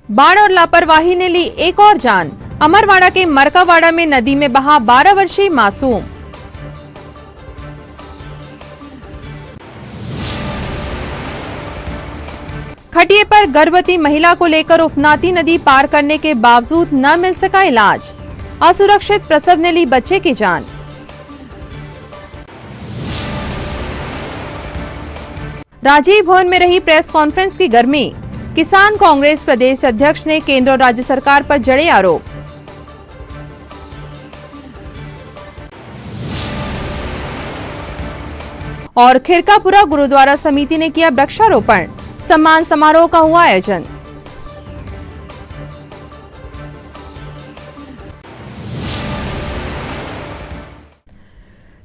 बाढ़ और लापरवाही ने ली एक और जान। अमरवाड़ा के मरकावाड़ा में नदी में बहा 12 वर्षीय मासूम। खटिए पर गर्भवती महिला को लेकर उफनाती नदी पार करने के बावजूद न मिल सका इलाज। असुरक्षित प्रसव ने ली बच्चे की जान। राजीव भवन में रही प्रेस कॉन्फ्रेंस की गर्मी। किसान कांग्रेस प्रदेश अध्यक्ष ने केंद्र और राज्य सरकार पर जड़े आरोप। और खिरकापुरा गुरुद्वारा समिति ने किया वृक्षारोपण। सम्मान समारोह का हुआ आयोजन।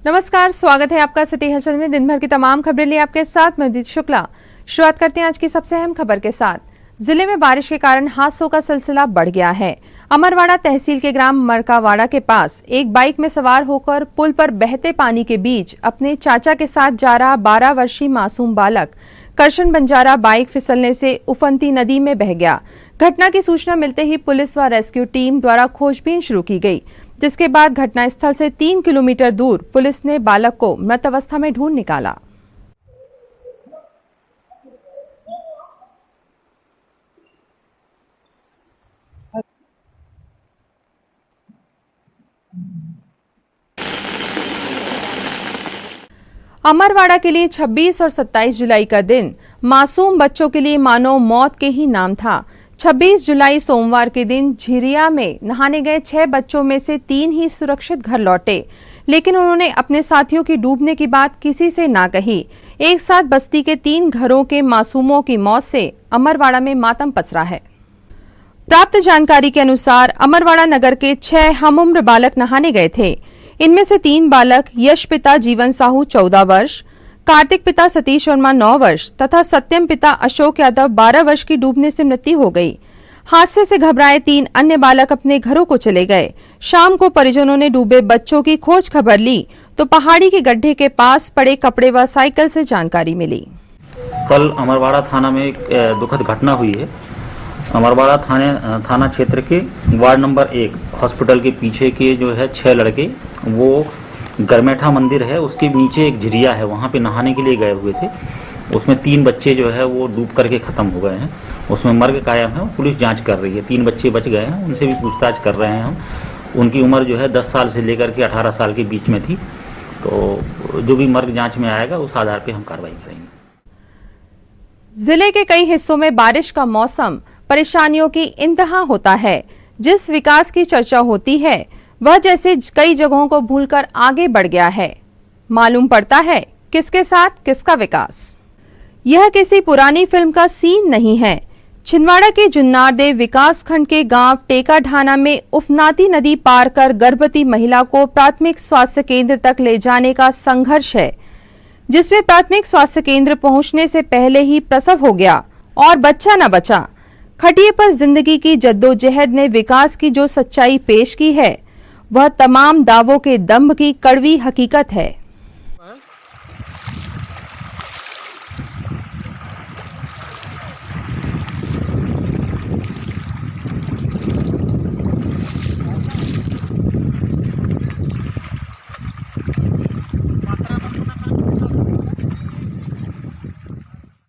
नमस्कार, स्वागत है आपका सिटी हलचल में। दिन भर की तमाम खबरें लिए आपके साथ मैं दीदी शुक्ला। शुरुआत करते हैं आज की सबसे अहम खबर के साथ। जिले में बारिश के कारण हादसों का सिलसिला बढ़ गया है। अमरवाड़ा तहसील के ग्राम मरकावाड़ा के पास एक बाइक में सवार होकर पुल पर बहते पानी के बीच अपने चाचा के साथ जा रहा 12 वर्षीय मासूम बालक करशन बंजारा बाइक फिसलने से उफनती नदी में बह गया। घटना की सूचना मिलते ही पुलिस व रेस्क्यू टीम द्वारा खोजबीन शुरू की गई, जिसके बाद घटनास्थल से 3 किलोमीटर दूर पुलिस ने बालक को मृत अवस्था में ढूंढ निकाला। अमरवाड़ा के लिए 26 और 27 जुलाई का दिन मासूम बच्चों के लिए मानो मौत के ही नाम था। 26 जुलाई सोमवार के दिन झिरिया में नहाने गए 6 बच्चों में से 3 ही सुरक्षित घर लौटे, लेकिन उन्होंने अपने साथियों की डूबने की बात किसी से ना कही। एक साथ बस्ती के 3 घरों के मासूमों की मौत से अमरवाड़ा में मातम पसरा है। प्राप्त जानकारी के अनुसार अमरवाड़ा नगर के 6 हमउम्र बालक नहाने गए थे। इनमें से 3 बालक यश पिता जीवन साहू 14 वर्ष, कार्तिक पिता सतीश वर्मा 9 वर्ष तथा सत्यम पिता अशोक यादव 12 वर्ष की डूबने से मृत्यु हो गई। हादसे से घबराए 3 अन्य बालक अपने घरों को चले गए। शाम को परिजनों ने डूबे बच्चों की खोज खबर ली तो पहाड़ी के गड्ढे के पास पड़े कपड़े व साइकिल से जानकारी मिली। कल अमरवाड़ा थाना में एक दुखद घटना हुई है। अमरवाड़ा थाना क्षेत्र के वार्ड नंबर 1 हॉस्पिटल के पीछे के जो है 6 लड़के, वो गरमेठा मंदिर है उसके नीचे एक झिरिया है, वहाँ पे नहाने के लिए गए हुए थे। उसमें 3 बच्चे जो है वो डूब करके खत्म हो गए हैं। उसमें मर्ग कायम है, पुलिस जांच कर रही है। 3 बच्चे बच गए हैं, उनसे भी पूछताछ कर रहे हैं हम। उनकी उम्र जो है 10 साल से लेकर के 18 साल के बीच में थी। तो जो भी मर्ग जांच में आएगा उस आधार पर हम कार्रवाई करेंगे। जिले के कई हिस्सों में बारिश का मौसम परेशानियों की इंतहा होता है। जिस विकास की चर्चा होती है वह जैसे कई जगहों को भूलकर आगे बढ़ गया है। मालूम पड़ता है किसके साथ किसका विकास। यह किसी पुरानी फिल्म का सीन नहीं है। छिंदवाड़ा के जुन्नारदेव विकास खंड के गांव टेका ढाना में उफनाती नदी पार कर गर्भवती महिला को प्राथमिक स्वास्थ्य केंद्र तक ले जाने का संघर्ष है, जिसमें प्राथमिक स्वास्थ्य केंद्र पहुंचने से पहले ही प्रसव हो गया और बच्चा न बचा। खटिए पर जिंदगी की जद्दोजहद ने विकास की जो सच्चाई पेश की है वह तमाम दावों के दंभ की कड़वी हकीकत है।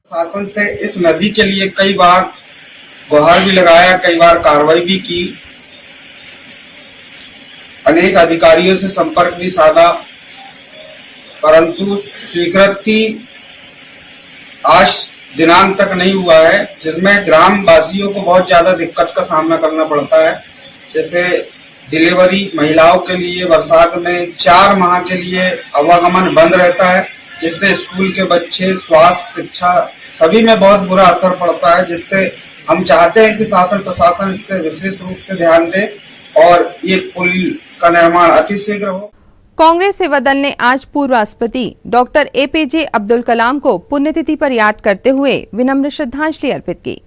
शासन से इस नदी के लिए कई बार गुहार भी लगाया, कई बार कार्रवाई भी की, अनेक अधिकारियों से संपर्क भी साधा, परंतु स्वीकृति आज दिनांक तक नहीं हुआ है, जिसमें ग्राम वासियों को बहुत ज्यादा दिक्कत का सामना करना पड़ता है। जैसे डिलीवरी महिलाओं के लिए बरसात में 4 माह के लिए आवागमन बंद रहता है, जिससे स्कूल के बच्चे, स्वास्थ्य, शिक्षा सभी में बहुत बुरा असर पड़ता है। जिससे हम चाहते हैं कि शासन प्रशासन इस पर विशेष रूप से ध्यान दे और ये पुल का निर्माण अतिशीघ्र हो। कांग्रेस सेवा दल ने आज पूर्व राष्ट्रपति डॉक्टर APJ अब्दुल कलाम को पुण्यतिथि पर याद करते हुए विनम्र श्रद्धांजलि अर्पित की।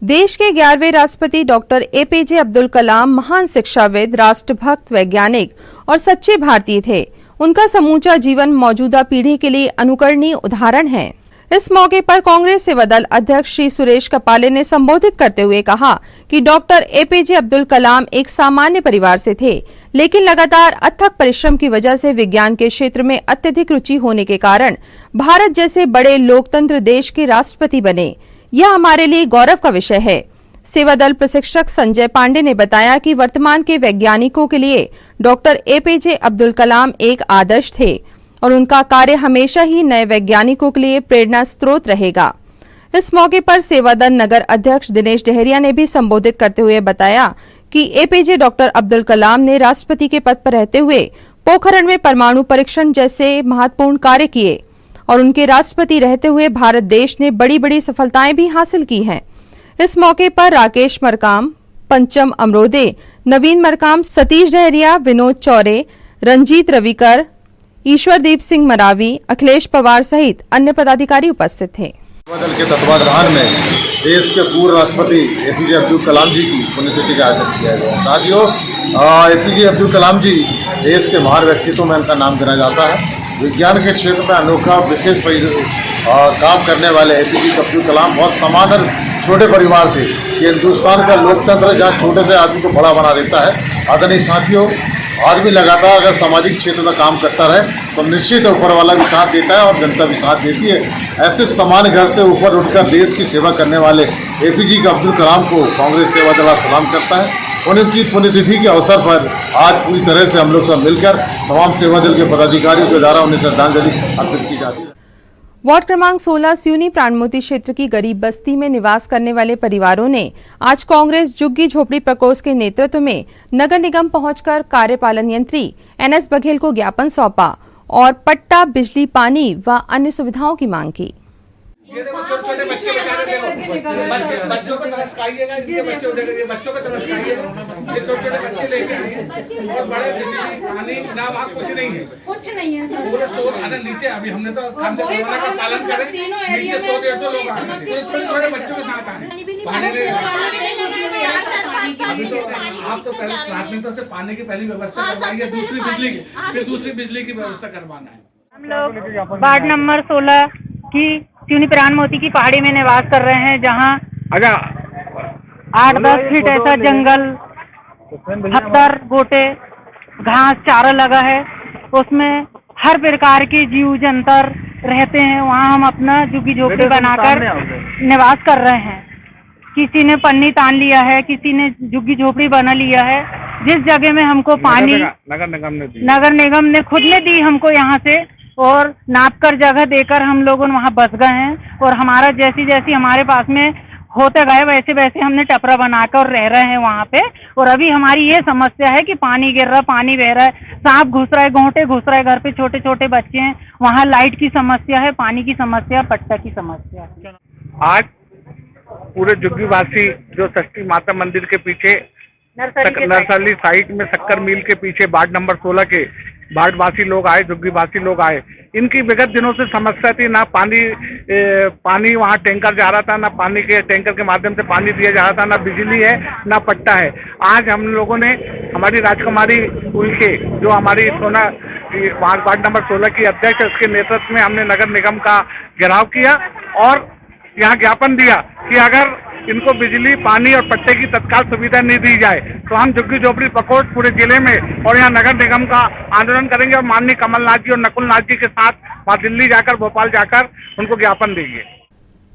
देश के 11वें राष्ट्रपति डॉक्टर APJ अब्दुल कलाम महान शिक्षाविद, राष्ट्रभक्त, वैज्ञानिक और सच्चे भारतीय थे। उनका समूचा जीवन मौजूदा पीढ़ी के लिए अनुकरणीय उदाहरण है। इस मौके पर कांग्रेस सेवा दल अध्यक्ष श्री सुरेश कपाले ने संबोधित करते हुए कहा कि डॉक्टर एपीजे अब्दुल कलाम एक सामान्य परिवार से थे, लेकिन लगातार अथक परिश्रम की वजह से विज्ञान के क्षेत्र में अत्यधिक रुचि होने के कारण भारत जैसे बड़े लोकतंत्र देश के राष्ट्रपति बने। यह हमारे लिए गौरव का विषय है। सेवा दल प्रशिक्षक संजय पांडे ने बताया कि वर्तमान के वैज्ञानिकों के लिए डॉक्टर एपीजे अब्दुल कलाम एक आदर्श थे और उनका कार्य हमेशा ही नए वैज्ञानिकों के लिए प्रेरणा स्रोत रहेगा। इस मौके पर सेवा दल नगर अध्यक्ष दिनेश डहरिया ने भी संबोधित करते हुए बताया कि एपीजे डॉक्टर अब्दुल कलाम ने राष्ट्रपति के पद पर रहते हुए पोखरण में परमाणु परीक्षण जैसे महत्वपूर्ण कार्य किए और उनके राष्ट्रपति रहते हुए भारत देश ने बड़ी बड़ी सफलताएं भी हासिल की हैं। इस मौके पर राकेश मरकाम, पंचम अमरोदे, नवीन मरकाम, सतीश डहरिया, विनोद चौरे, रंजीत रविकर, ईश्वरदीप सिंह मरावी, अखिलेश पवार सहित अन्य पदाधिकारी उपस्थित थे। दल के तत्वाधान में देश के पूर्व राष्ट्रपति एपीजे अब्दुल कलाम जी की पुण्यतिथि का आयोजन किया गया। साथियों, एपीजे अब्दुल कलाम जी देश के महान व्यक्तित्व में उनका नाम गिना जाता है। विज्ञान के क्षेत्र में अनोखा विशेष काम करने वाले एपीजे अब्दुल कलाम बहुत सामान्य छोटे परिवार थे। ये हिंदुस्तान का लोकतंत्र जहाँ छोटे से आदमी को बड़ा बना देता है। आदरणीय साथियों, आदमी लगातार अगर सामाजिक क्षेत्र में काम करता रहे तो निश्चित ऊपर वाला भी साथ देता है और जनता भी साथ देती है। ऐसे सामान्य घर से ऊपर उठकर देश की सेवा करने वाले एपीजे अब्दुल कलाम को कांग्रेस सेवा दल सलाम करता है। उनकी पुण्यतिथि के अवसर पर आज पूरी तरह से हम लोग सब मिलकर तमाम सेवा दल के पदाधिकारियों के द्वारा उन्हें श्रद्धांजलि अर्पित की जाती है। वार्ड क्रमांक 16 सिवनी प्राणमोती क्षेत्र की गरीब बस्ती में निवास करने वाले परिवारों ने आज कांग्रेस झुग्गी झोपड़ी प्रकोष्ठ के नेतृत्व में नगर निगम पहुंचकर कार्यपालन यंत्री एनएस बघेल को ज्ञापन सौंपा और पट्टा, बिजली, पानी व अन्य सुविधाओं की मांग की। ये देखो छोटे-छोटे बच्चे बच्चों पे तरस खाइएगा, इनके बच्चों पे तरस खाइएगा। ये छोटे-छोटे बच्चे लेके आए और बड़े बिजली पानी ना वहाँ कुछ नहीं है सर। पूरे 100 नीचे अभी हमने तो कोरोना का पालन करें, नीचे 100-150 लोग आए, छोटे-छोटे बच्चों के साथ आए। अभी तो आप तो प्राथमिकता से पानी की पहली व्यवस्था करवाइए, दूसरी बिजली की, फिर दूसरी बिजली की व्यवस्था करवाना है। हम लोग वार्ड नंबर 16 की सिवनी प्राणमोती की पहाड़ी में निवास कर रहे हैं, जहां 8-10 फीट ऐसा जंगल, पत्थर, गोटे, घास, चारा लगा है। उसमें हर प्रकार के जीव जंतर रहते हैं। वहां हम अपना झुग्गी झोपड़ी बनाकर निवास कर रहे हैं। किसी ने पन्नी तान लिया है, किसी ने झुग्गी झोपड़ी बना लिया है। जिस जगह में हमको पानी नगर निगम ने खुद ने दी हमको यहाँ से, और नाप कर जगह देकर हम लोग वहाँ बस गए हैं। और हमारा जैसी जैसी हमारे पास में होते गए वैसे वैसे हमने टपरा बनाकर रह रहे हैं वहाँ पे। और अभी हमारी ये समस्या है कि पानी गिर रहा, पानी बह रहा है, सांप घुस रहा है, गोंटे घुस रहा है, घर पे छोटे छोटे बच्चे हैं। वहाँ लाइट की समस्या है, पानी की समस्या, पट्टा की समस्या है। आज पूरे झुग्गीवासी जो षष्ठी माता मंदिर के पीछे नर्सरी साइट में शक्कर मिल के पीछे वार्ड नंबर 16 के वार्डवासी लोग आए, झुग्गीवासी लोग आए। इनकी विगत दिनों से समस्या थी, ना पानी वहाँ टैंकर जा रहा था, ना पानी के टैंकर के माध्यम से पानी दिया जा रहा था, ना बिजली है, ना पट्टा है। आज हम लोगों ने हमारी राजकुमारी उनके जो हमारी सोना वार्ड नंबर 16 की अध्यक्ष, उसके नेतृत्व में हमने नगर निगम का घेराव किया और यहाँ ज्ञापन दिया कि अगर इनको बिजली, पानी और पट्टे की तत्काल सुविधा नहीं दी जाए तो हम झुग्गी झोपड़ी प्रकोष्ठ पूरे जिले में और यहाँ नगर निगम का आंदोलन करेंगे और माननीय कमलनाथ जी और नकुलनाथ जी के साथ वहाँ दिल्ली जाकर, भोपाल जाकर उनको ज्ञापन देंगे।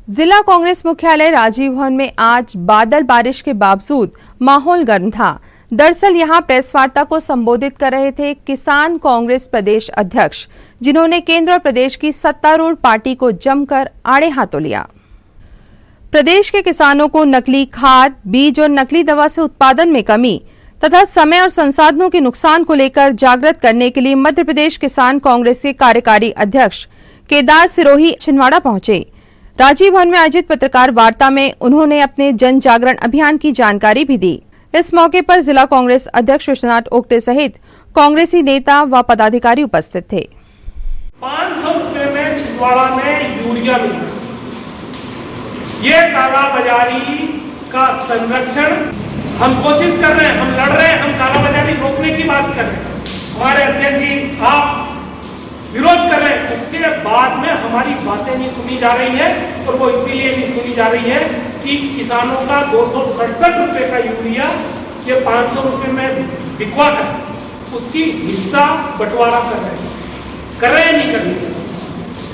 जिला कांग्रेस मुख्यालय राजीव भवन में आज बादल बारिश के बावजूद माहौल गर्म था। दरअसल यहां प्रेस वार्ता को संबोधित कर रहे थे किसान कांग्रेस प्रदेश अध्यक्ष, जिन्होंने केंद्र और प्रदेश की सत्तारूढ़ पार्टी को जमकर आड़े हाथों लिया। प्रदेश के किसानों को नकली खाद, बीज और नकली दवा से उत्पादन में कमी तथा समय और संसाधनों के नुकसान को लेकर जागृत करने के लिए मध्य प्रदेश किसान कांग्रेस के कार्यकारी अध्यक्ष केदार सिरोही छिंदवाड़ा पहुंचे। राजीव भवन में आयोजित पत्रकार वार्ता में उन्होंने अपने जन जागरण अभियान की जानकारी भी दी। इस मौके पर जिला कांग्रेस अध्यक्ष विश्वनाथ ओक्टे सहित कांग्रेसी नेता व पदाधिकारी उपस्थित थे। 500 रुपए में छिंदवाड़ा में यूरिया मिला। ये कालाबाजारी का संरक्षण हम कोशिश कर रहे हैं, हम लड़ रहे हैं, हम कालाबाजारी रोकने की बात कर रहे हैं। हमारे अध्यक्ष जी, आप विरोध कर रहे हैं, उसके बाद में हमारी बातें नहीं सुनी जा रही है। और वो इसीलिए नहीं सुनी जा रही है कि किसानों का 267 रुपए का यूरिया ये 500 रुपए में बिकवा कर उसकी हिस्सा बंटवारा कर रहे हैं नहीं कर रहे।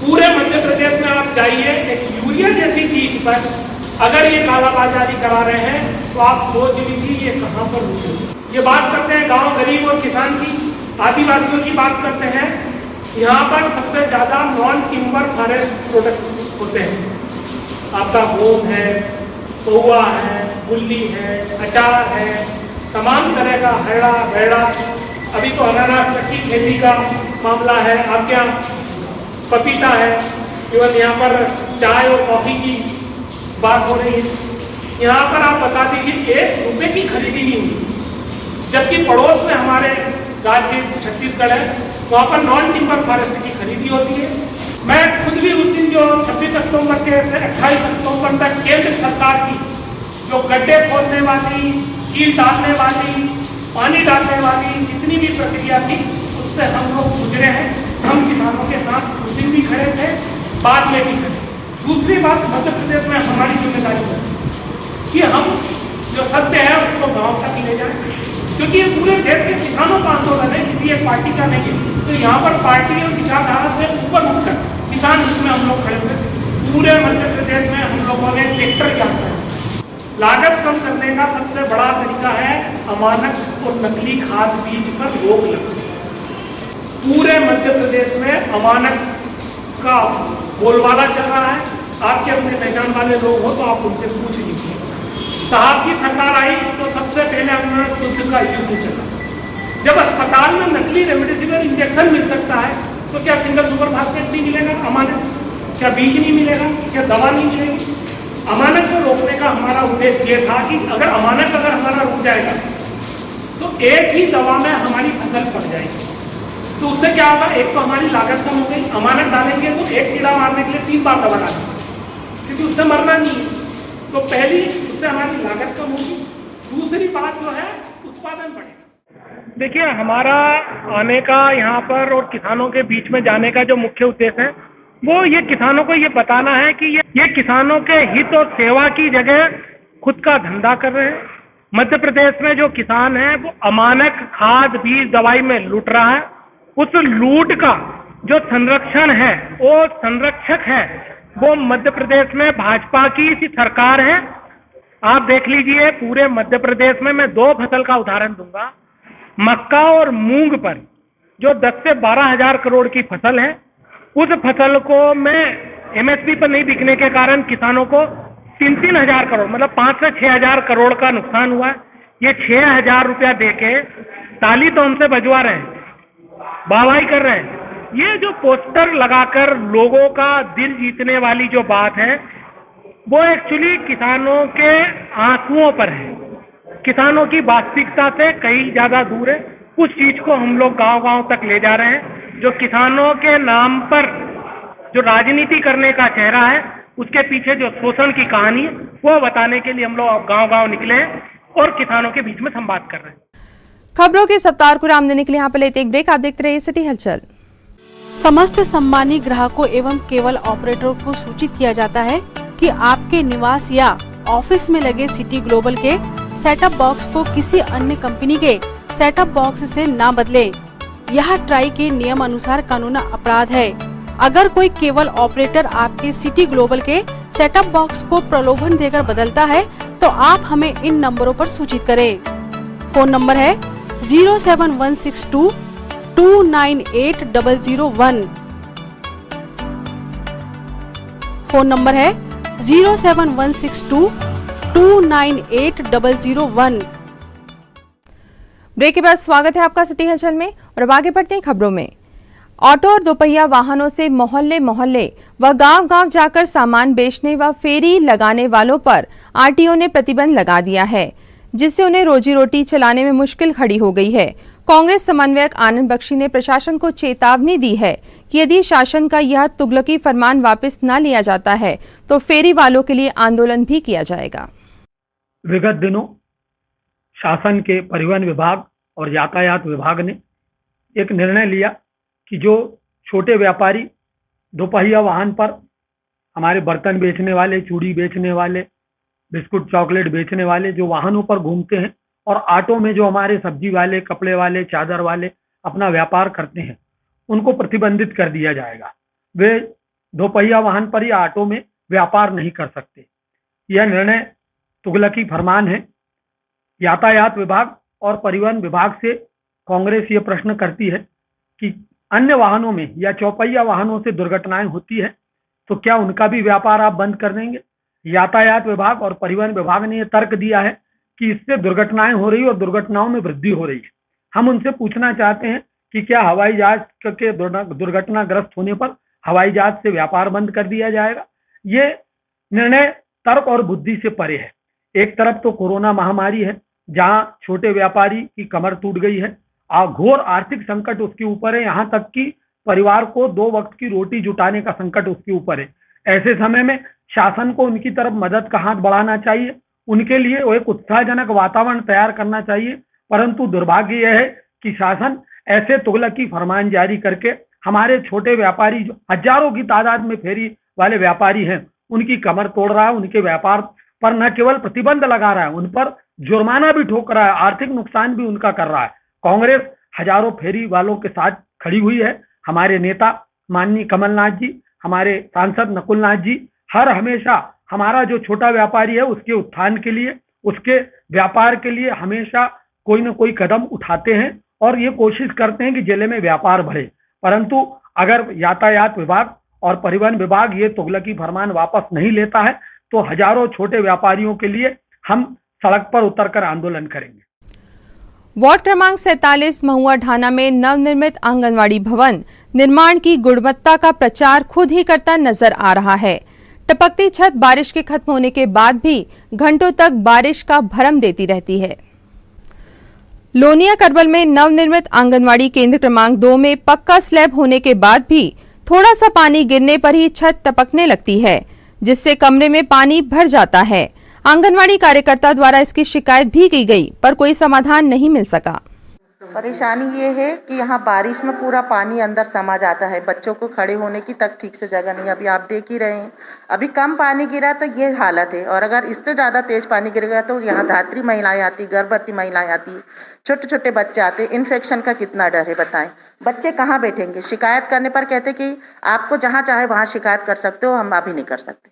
पूरे मध्य प्रदेश में आप जाइए, एक यूरिया जैसी चीज पर अगर ये कालाबाजारी करा रहे हैं तो आप सोच लीजिए ये कहां पर रुके। ये बात करते हैं गांव गरीब और किसान की, आदिवासियों की बात करते हैं। यहाँ पर सबसे ज्यादा नॉन टिम्बर फॉरेस्ट प्रोडक्ट होते हैं। आपका गोम है, पौवा है, गुल्ली है, अचार है, तमाम तरह का हरा भेड़ा। अभी तो अनानास की खेती का मामला है, आपके यहाँ पपीता है, इवन यहाँ पर चाय और कॉफी की बात हो रही है। यहाँ पर आप बता दीजिए 1 रुपए की खरीदी नहीं हुई, जबकि पड़ोस में हमारे राज्य छत्तीसगढ़ है, वहाँ पर नॉन टिम्बर फॉरेस्ट की खरीदी होती है। मैं खुद भी उस दिन जो 26 अक्टूबर से 28 अक्टूबर तक केंद्र सरकार की जो गड्ढे खोदने वाली, कील डालने वाली, पानी डालने वाली जितनी भी प्रक्रिया थी उससे हम लोग गुजरे हैं। हम किसानों के साथ उस दिन भी खड़े थे, बाद में भी खड़े। दूसरी बात, मध्य प्रदेश में हमारी जिम्मेदारी है कि हम जो सत्य है उसको गांव तक ले जाएं, क्योंकि ये पूरे देश के किसानों का आंदोलन है, किसी एक पार्टी का नहीं है। तो यहाँ पर पार्टी और विचारधारा से ऊपर उठकर किसान हित में हम लोग खड़े हुए। पूरे मध्य प्रदेश में हम लोगों ने ट्रैक्टर किया। लागत कम करने का सबसे बड़ा तरीका है अमानक और नकली खाद बीज पर रोक लगाना। पूरे मध्य प्रदेश में अमानक का बोलबाला चल रहा है। आपके अपने पहचान वाले लोग हो तो आप उनसे पूछ लीजिए। साहब की सरकार आई तो सबसे पहले हमने शुद्ध का युद्ध चला। जब अस्पताल में नकली रेमडेसिविर इंजेक्शन मिल सकता है तो क्या सिंगल सुपर फास्फेट नहीं मिलेगा? अमानक क्या बीज नहीं मिलेगा? क्या दवा नहीं मिलेगी? अमानक को रोकने का हमारा उद्देश्य ये था कि अगर अमानक हमारा रुक जाएगा तो एक ही दवा में हमारी फसल पड़ जाएगी। तो उससे क्या होगा? एक तो हमारी लागत कम हो गई। अमानक डालेंगे तो एक कीड़ा मारने के लिए 3 बार दवा डालेंगे, क्योंकि उससे मरना नहीं है। तो पहली उससे हमारी लागत कम होगी। दूसरी बात जो है उत्पादन बढ़ेगा। देखिए, हमारा आने का यहाँ पर और किसानों के बीच में जाने का जो मुख्य उद्देश्य है वो ये किसानों को ये बताना है कि ये किसानों के हित और सेवा की जगह खुद का धंधा कर रहे हैं। मध्य प्रदेश में जो किसान है वो अमानक खाद बीज दवाई में लूट रहा है। उस लूट का जो संरक्षण है, वो संरक्षक है, वो मध्य प्रदेश में भाजपा की सरकार है। आप देख लीजिए, पूरे मध्य प्रदेश में मैं 2 फसल का उदाहरण दूंगा। मक्का और मूंग पर जो 10 से 12 हजार करोड़ की फसल है, उस फसल को मैं एमएसपी पर नहीं बिकने के कारण किसानों को 3-3 हजार करोड़, मतलब 5 से 6 हजार करोड़ का नुकसान हुआ। ये 6 हजार रुपया देके ताली तो हमसे बजवा रहे हैं, वाहवाही कर रहे हैं। ये जो पोस्टर लगाकर लोगों का दिल जीतने वाली जो बात है वो एक्चुअली किसानों के आंसुओं पर है, किसानों की वास्तविकता से कहीं ज्यादा दूर है। उस चीज को हम लोग गांव-गांव तक ले जा रहे हैं। जो किसानों के नाम पर जो राजनीति करने का चेहरा है, उसके पीछे जो शोषण की कहानी है वो बताने के लिए हम लोग गांव-गांव निकले हैं और किसानों के बीच में संवाद कर रहे हैं। खबरों के सप्ताह को राम देने के लिए यहाँ पर लेते एक ब्रेक। आप देखते रहिए सिटी हलचल। समस्त सम्मानी ग्राहकों एवं केबल ऑपरेटरों को सूचित किया जाता है कि आपके निवास या ऑफिस में लगे सिटी ग्लोबल के सेटअप बॉक्स को किसी अन्य कंपनी के सेटअप बॉक्स से ना बदलें। यह ट्राई के नियम अनुसार कानूनी अपराध है। अगर कोई केबल ऑपरेटर आपके सिटी ग्लोबल के सेटअप बॉक्स को प्रलोभन देकर बदलता है तो आप हमें इन नंबरों पर सूचित करें। फोन नंबर है 07162 298 001। फोन नंबर है 07162 298 001। ब्रेक के बाद स्वागत है आपका सिटी हलचल में और अब आगे बढ़ते हैं खबरों में। ऑटो और दोपहिया वाहनों से मोहल्ले मोहल्ले व गांव-गांव जाकर सामान बेचने व फेरी लगाने वालों पर आरटीओ ने प्रतिबंध लगा दिया है, जिससे उन्हें रोजी रोटी चलाने में मुश्किल खड़ी हो गई है। कांग्रेस समन्वयक आनंद बख्शी ने प्रशासन को चेतावनी दी है कि यदि शासन का यह तुगलकी फरमान वापस न लिया जाता है तो फेरी वालों के लिए आंदोलन भी किया जाएगा। विगत दिनों शासन के परिवहन विभाग और यातायात विभाग ने एक निर्णय लिया कि जो छोटे व्यापारी दोपहिया वाहन पर, हमारे बर्तन बेचने वाले, चूड़ी बेचने वाले, बिस्कुट चॉकलेट बेचने वाले जो वाहनों पर घूमते हैं, और ऑटो में जो हमारे सब्जी वाले, कपड़े वाले, चादर वाले अपना व्यापार करते हैं, उनको प्रतिबंधित कर दिया जाएगा। वे दोपहिया वाहन पर या ऑटो में व्यापार नहीं कर सकते। यह निर्णय तुगलकी फरमान है। यातायात विभाग और परिवहन विभाग से कांग्रेस ये प्रश्न करती है कि अन्य वाहनों में या चौपहिया वाहनों से दुर्घटनाएं होती है तो क्या उनका भी व्यापार आप बंद कर देंगे? यातायात विभाग और परिवहन विभाग ने यह तर्क दिया है कि इससे दुर्घटनाएं हो रही और दुर्घटनाओं में वृद्धि हो रही है। हम उनसे पूछना चाहते हैं कि क्या हवाई जहाज के दुर्घटनाग्रस्त होने पर हवाई जहाज से व्यापार बंद कर दिया जाएगा? ये निर्णय तर्क और बुद्धि से परे है। एक तरफ तो कोरोना महामारी है, जहां छोटे व्यापारी की कमर टूट गई है, घोर आर्थिक संकट उसके ऊपर है, यहाँ तक कि परिवार को 2 वक्त की रोटी जुटाने का संकट उसके ऊपर है। ऐसे समय में शासन को उनकी तरफ मदद का हाथ बढ़ाना चाहिए, उनके लिए एक उत्साहजनक वातावरण तैयार करना चाहिए। परंतु दुर्भाग्य यह है कि शासन ऐसे तुगलकी फरमान जारी करके हमारे छोटे व्यापारी, जो हजारों की तादाद में फेरी वाले व्यापारी हैं, उनकी कमर तोड़ रहा है। उनके व्यापार पर न केवल प्रतिबंध लगा रहा है, उन पर जुर्माना भी ठोक रहा है, आर्थिक नुकसान भी उनका कर रहा है। कांग्रेस हजारों फेरी वालों के साथ खड़ी हुई है। हमारे नेता माननीय कमलनाथ जी, हमारे सांसद नकुलनाथ जी हर हमेशा हमारा जो छोटा व्यापारी है उसके उत्थान के लिए, उसके व्यापार के लिए हमेशा कोई न कोई कदम उठाते हैं और ये कोशिश करते हैं कि जिले में व्यापार बढ़े। परंतु अगर यातायात विभाग और परिवहन विभाग ये तुगलकी फरमान वापस नहीं लेता है तो हजारों छोटे व्यापारियों के लिए हम सड़क पर उतरकर आंदोलन करेंगे। वार्ड क्रमांक 47 महुआ ढाना में नवनिर्मित आंगनवाड़ी भवन निर्माण की गुणवत्ता का प्रचार खुद ही करता नजर आ रहा है। टपकती छत बारिश के खत्म होने के बाद भी घंटों तक बारिश का भरम देती रहती है। लोनिया करबल में नवनिर्मित आंगनवाड़ी केंद्र क्रमांक 2 में पक्का स्लैब होने के बाद भी थोड़ा सा पानी गिरने पर ही छत टपकने लगती है, जिससे कमरे में पानी भर जाता है। आंगनवाड़ी कार्यकर्ता द्वारा इसकी शिकायत भी की गई पर कोई समाधान नहीं मिल सका। परेशानी ये है कि यहाँ बारिश में पूरा पानी अंदर समा जाता है, बच्चों को खड़े होने की तक ठीक से जगह नहीं। अभी आप देख ही रहे हैं, अभी कम पानी गिरा तो ये हालत है, और अगर इससे ज़्यादा तेज पानी गिरेगा तो यहाँ धात्री महिलाएं आती, गर्भवती महिलाएं आती, छोटे छोटे बच्चे आते, इन्फेक्शन का कितना डर है बताएं। बच्चे कहाँ बैठेंगे? शिकायत करने पर कहते कि आपको जहाँ चाहे वहाँ शिकायत कर सकते हो, हम अभी नहीं कर सकते।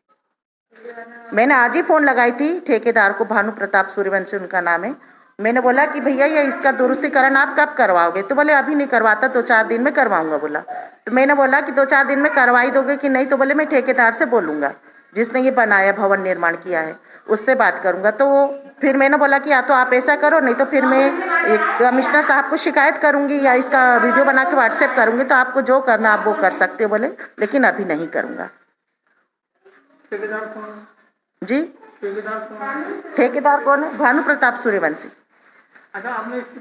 मैंने आज ही फ़ोन लगाई थी ठेकेदार को, भानु प्रताप सूर्यवंशी उनका नाम है। मैंने बोला कि भैया ये इसका दुरुस्तीकरण आप कब करवाओगे? तो बोले अभी नहीं करवाता, 2-4 दिन में करवाऊंगा बोला। तो मैंने बोला कि 2-4 दिन में करवाई दोगे कि नहीं? तो बोले मैं ठेकेदार से बोलूँगा, जिसने ये बनाया भवन निर्माण किया है उससे बात करूँगा। तो वो फिर मैंने बोला कि या तो आप ऐसा करो, नहीं तो फिर मैं कमिश्नर साहब को शिकायत करूँगी या इसका वीडियो बना के व्हाट्सएप करूँगी, तो आपको जो करना आप वो कर सकते हो बोले, लेकिन अभी नहीं करूँगा। जी ठेकेदार कौन है? भानु प्रताप सूर्यवंशी। अच्छा, आपने इसकी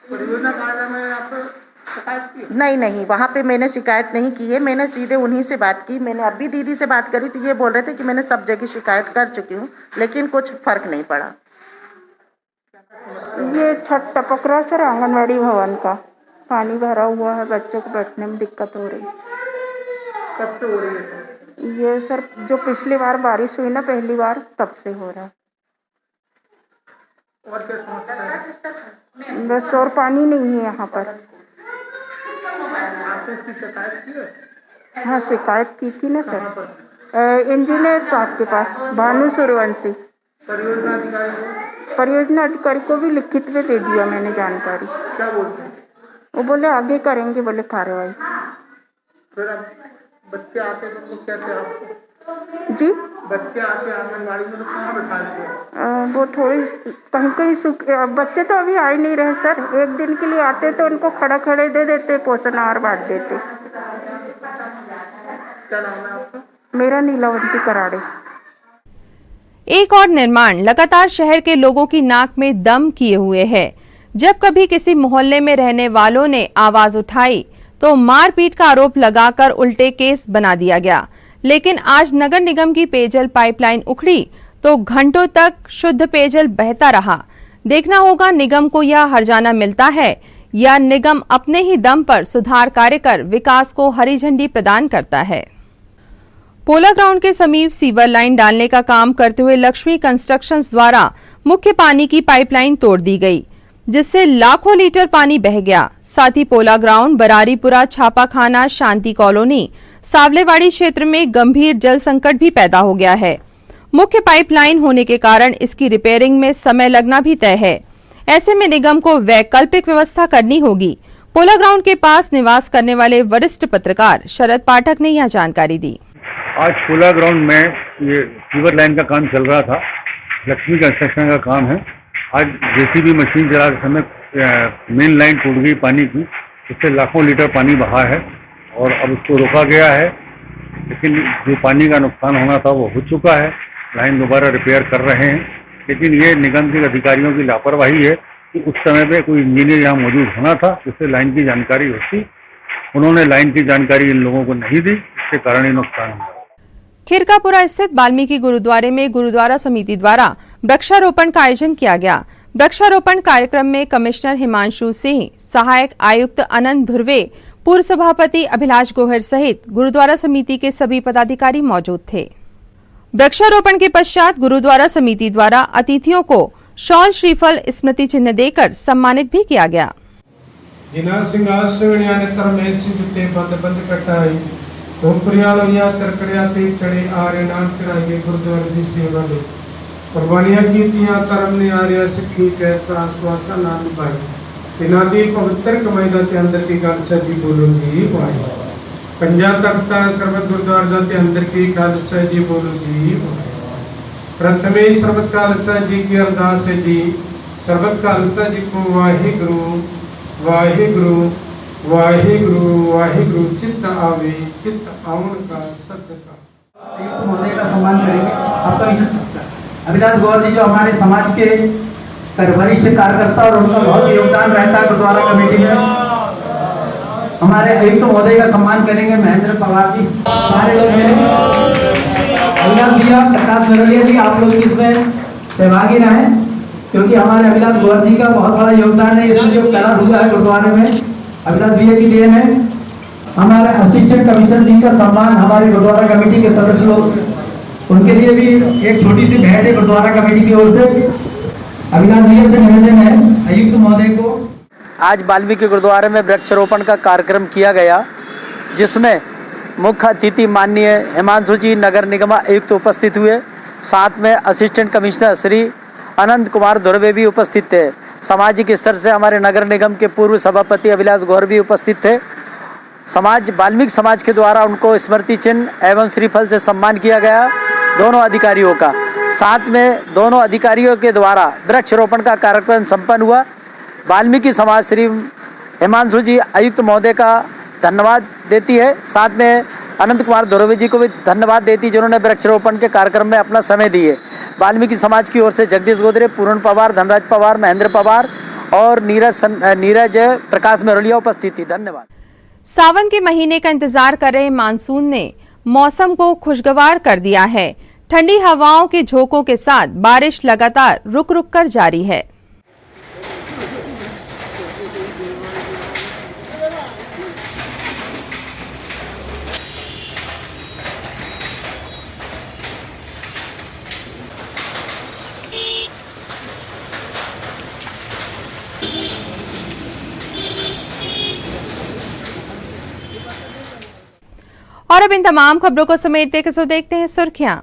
परियोजना कार्य में आप शिकायत की? नहीं, वहाँ पे मैंने शिकायत नहीं की है, मैंने सीधे उन्हीं से बात की। मैंने अभी दीदी से बात करी तो ये बोल रहे थे कि मैंने सब जगह शिकायत कर चुकी हूँ, लेकिन कुछ फर्क नहीं पड़ा। ये छत टपक रहा सर, आंगनवाड़ी भवन का पानी भरा हुआ है, बच्चों को बैठने में दिक्कत हो रही। कब से हो रही है? ये सर जो पिछली बार बारिश हुई ना, पहली बार, तब से हो रहा है। और क्या समस्या है? बस और पानी नहीं है यहाँ पर। आपने इसकी शिकायत की है? हाँ शिकायत की थी ना सर, इंजीनियर साहब के पास, भानु सूर्यवंशी। परियोजना अधिकारी को भी लिखित में दे दिया मैंने जानकारी। क्या बोलते हैं? वो बोले आगे करेंगे, बोले कार्रवाई। फिर अब बच्चे आते तो उनको कैसे? आपको जी बच्चे आते आंगनबाड़ी में तो कहाँ बैठाते हैं? वो थोड़ी कहीं बच्चे तो अभी आ ही नहीं रहे सर। एक दिन के लिए आते तो उनको खड़े दे देते, पोषण आहार बांट देते। क्या नाम है आपका? मेरा नीलावंती कराड़े। एक और निर्माण लगातार शहर के लोगों की नाक में दम किए हुए है। जब कभी किसी मोहल्ले में रहने वालों ने आवाज उठाई तो मारपीट का आरोप लगाकर उल्टे केस बना दिया गया। लेकिन आज नगर निगम की पेयजल पाइपलाइन उखड़ी तो घंटों तक शुद्ध पेयजल बहता रहा। देखना होगा निगम को यह हर्जाना मिलता है या निगम अपने ही दम पर सुधार कार्य कर विकास को हरी झंडी प्रदान करता है। पोला ग्राउंड के समीप सीवर लाइन डालने का काम करते हुए लक्ष्मी कंस्ट्रक्शंस द्वारा मुख्य पानी की पाइपलाइन तोड़ दी गई, जिससे लाखों लीटर पानी बह गया। साथ ही पोला ग्राउंड, बरारीपुरा, छापाखाना, शांति कॉलोनी, सावलेवाड़ी क्षेत्र में गंभीर जल संकट भी पैदा हो गया है। मुख्य पाइपलाइन होने के कारण इसकी रिपेयरिंग में समय लगना भी तय है। ऐसे में निगम को वैकल्पिक व्यवस्था करनी होगी। पोला ग्राउंड के पास निवास करने वाले वरिष्ठ पत्रकार शरद पाठक ने यह जानकारी दी। आज पोला ग्राउंड में ये सीवर लाइन का काम चल रहा था, लक्ष्मी कंस्ट्रक्शन का काम है। आज जेसीबी मशीन चला के समय मेन लाइन टूट गई पानी की, इससे लाखों लीटर पानी बहा है और अब उसको रोका गया है। लेकिन जो पानी का नुकसान होना था वो हो चुका है। लाइन दोबारा रिपेयर कर रहे हैं, लेकिन ये निगम के अधिकारियों की लापरवाही है कि उस समय पे कोई इंजीनियर यहाँ मौजूद होना था जिससे लाइन की जानकारी होती। उन्होंने लाइन की जानकारी इन लोगों को नहीं दी, इसके कारण ही नुकसान हुआ। खिरकापुरा स्थित वाल्मीकि गुरुद्वारे में गुरुद्वारा समिति द्वारा वृक्षारोपण का आयोजन किया गया। वृक्षारोपण कार्यक्रम में कमिश्नर हिमांशु सिंह, सहायक आयुक्त अनंत धुर्वे, पूर्व सभापति अभिलाष गोहर सहित गुरुद्वारा समिति के सभी पदाधिकारी मौजूद थे। वृक्षारोपण के पश्चात गुरुद्वारा समिति द्वारा अतिथियों को शॉल, श्रीफल, स्मृति चिन्ह देकर सम्मानित भी किया गया। जिना सिंहासन यानेतर में सिद्धते बंद कटाई तो प्रियालो या तरकड़िया ते चढ़े आरे नाम चढ़ाइए गुरुद्वारे की सेवा लो कुर्बानियां की तिया तरम ने आर्या सिक्खी कैसा आश्वासन नाम पाई तिनादी पवित्र कमाईदा ते अंदर की गल सजी बोलो जी भाई पंजा तख्ता सर्वत गुरुद्वारा ते अंदर की गल सजी बोलो जी भाई प्रथमे सर्वत खालसा जी की अरदास है जी सर्वत खालसा जी को वाहिगुरु वाहिगुरु वाहिगुरु वाहिगुरु चित्त आवे चित्त आवन का सत्य का महोदय का सम्मान करेंगे। आपका विशेष अभिलाष गौर जी जो हमारे समाज के वरिष्ठ कार्यकर्ता और उनका बहुत योगदान रहता है गुरुद्वारा कमेटी में। हमारे आयुक्त महोदय का सम्मान करेंगे महेंद्र पवार जी, सारे लोग अभिलाष भैया, प्रकाश नरवलिया जी, आप लोग इसमें सहभागी रहे क्योंकि हमारे अभिलाष गौर जी का बहुत बड़ा योगदान है। इसमें जो कैलाश हुआ है गुरुद्वारे में अभिलाष भैया की देन है। हमारे असिस्टेंट कमिश्नर जी का सम्मान हमारे गुरुद्वारा कमेटी के सदस्य लोग, उनके लिए भी एक छोटी सी भेंट है गुरुद्वारा कमेटी की ओर से। अभिलाष भैया से निवेदन है आयुक्त महोदय को। आज वाल्मीकि गुरुद्वारे में वृक्षारोपण का कार्यक्रम किया गया, जिसमें मुख्य अतिथि माननीय हिमांशु जी नगर निगम आयुक्त उपस्थित हुए। साथ में असिस्टेंट कमिश्नर श्री अनंत कुमार धुर्वे भी उपस्थित थे। सामाजिक स्तर से हमारे नगर निगम के पूर्व सभापति अभिलाष गौर भी उपस्थित थे। वाल्मीकि समाज के द्वारा उनको स्मृति चिन्ह एवं श्रीफल से सम्मान किया गया दोनों अधिकारियों का। साथ में दोनों अधिकारियों के द्वारा वृक्षारोपण का कार्यक्रम संपन्न हुआ। वाल्मीकि समाज श्री हिमांशु जी आयुक्त महोदय का धन्यवाद देती है। साथ में अनंत कुमार धुर्वे जी को भी धन्यवाद देती, जिन्होंने वृक्षारोपण के कार्यक्रम में अपना समय दिए। वाल्मीकि समाज की ओर से जगदीश गोदरे, पूर्ण पवार, धनराज पवार, महेंद्र पवार और नीरज प्रकाश मेरोलिया उपस्थित थी। धन्यवाद। सावन के महीने का इंतजार कर रहे मानसून ने मौसम को खुशगवार कर दिया है। ठंडी हवाओं के झोंकों के साथ बारिश लगातार रुक रुक कर जारी है। और अब इन तमाम खबरों को समेटते के देखते हैं सुर्खियां।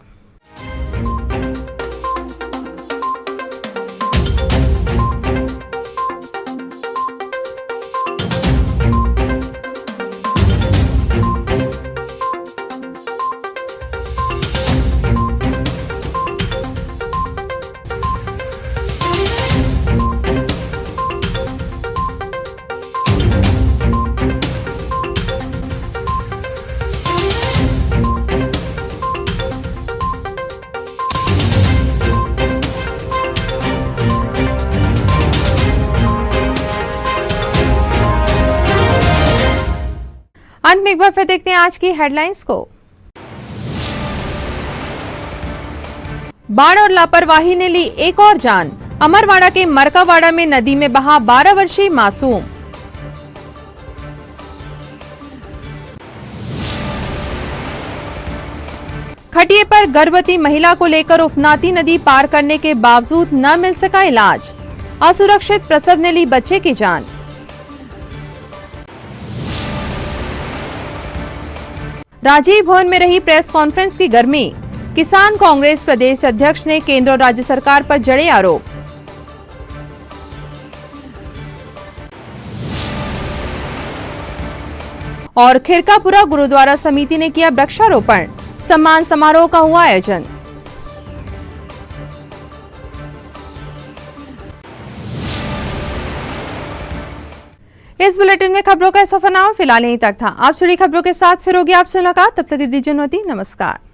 अंत में एक बार फिर देखते हैं आज की हेडलाइंस को। बाढ़ और लापरवाही ने ली एक और जान। अमरवाड़ा के मरकावाड़ा में नदी में बहा 12 वर्षीय मासूम। पीटीए पर गर्भवती महिला को लेकर उफनाती नदी पार करने के बावजूद न मिल सका इलाज, असुरक्षित प्रसव ने ली बच्चे की जान। राजीव भवन में रही प्रेस कॉन्फ्रेंस की गर्मी, किसान कांग्रेस प्रदेश अध्यक्ष ने केंद्र और राज्य सरकार पर जड़े आरोप। और खिरकापुरा गुरुद्वारा समिति ने किया वृक्षारोपण, सम्मान समारोह का हुआ आयोजन। इस बुलेटिन में खबरों का सफरनामा फिलहाल यहीं तक था। आप जुड़ी खबरों के साथ फिर होगी आपसे मुलाकात, तब तक दीजिए अनुमति, नमस्कार।